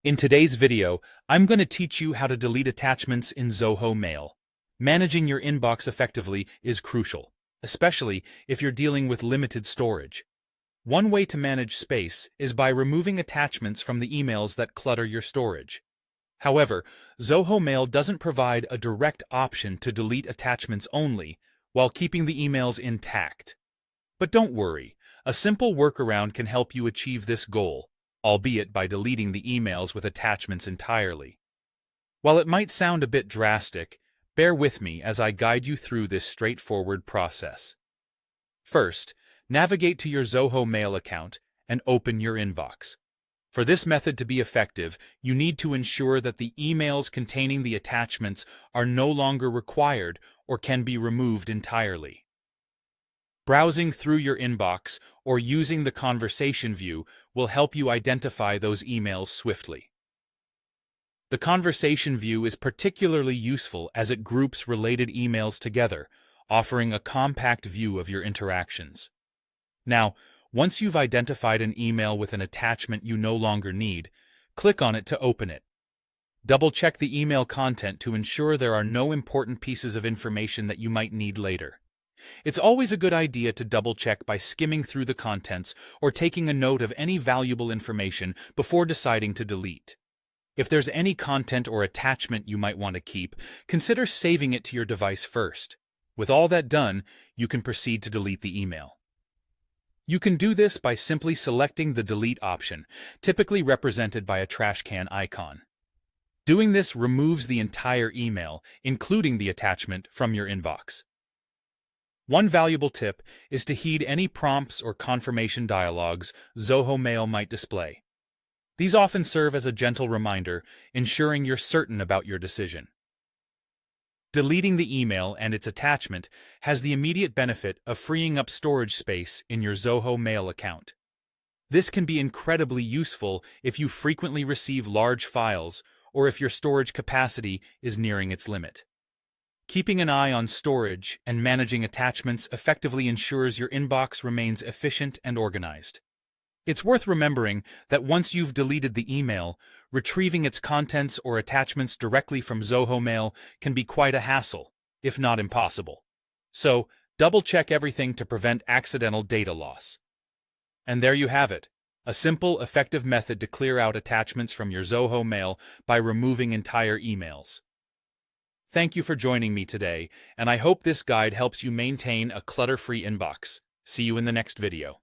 In today's video, I'm going to teach you how to delete attachments in Zoho Mail. Managing your inbox effectively is crucial, especially if you're dealing with limited storage. One way to manage space is by removing attachments from the emails that clutter your storage. However, Zoho Mail doesn't provide a direct option to delete attachments only while keeping the emails intact. But don't worry, a simple workaround can help you achieve this goal, albeit by deleting the emails with attachments entirely. While it might sound a bit drastic, bear with me as I guide you through this straightforward process. First, navigate to your Zoho Mail account and open your inbox. For this method to be effective, you need to ensure that the emails containing the attachments are no longer required or can be removed entirely. Browsing through your inbox or using the conversation view will help you identify those emails swiftly. The conversation view is particularly useful as it groups related emails together, offering a compact view of your interactions. Now, once you've identified an email with an attachment you no longer need, click on it to open it. Double-check the email content to ensure there are no important pieces of information that you might need later. It's always a good idea to double-check by skimming through the contents or taking a note of any valuable information before deciding to delete. If there's any content or attachment you might want to keep, consider saving it to your device first. With all that done, you can proceed to delete the email. You can do this by simply selecting the delete option, typically represented by a trash can icon. Doing this removes the entire email, including the attachment, from your inbox. One valuable tip is to heed any prompts or confirmation dialogues Zoho Mail might display. These often serve as a gentle reminder, ensuring you're certain about your decision. Deleting the email and its attachment has the immediate benefit of freeing up storage space in your Zoho Mail account. This can be incredibly useful if you frequently receive large files or if your storage capacity is nearing its limit. Keeping an eye on storage and managing attachments effectively ensures your inbox remains efficient and organized. It's worth remembering that once you've deleted the email, retrieving its contents or attachments directly from Zoho Mail can be quite a hassle, if not impossible. So, double-check everything to prevent accidental data loss. And there you have it, a simple, effective method to clear out attachments from your Zoho Mail by removing entire emails. Thank you for joining me today, and I hope this guide helps you maintain a clutter-free inbox. See you in the next video.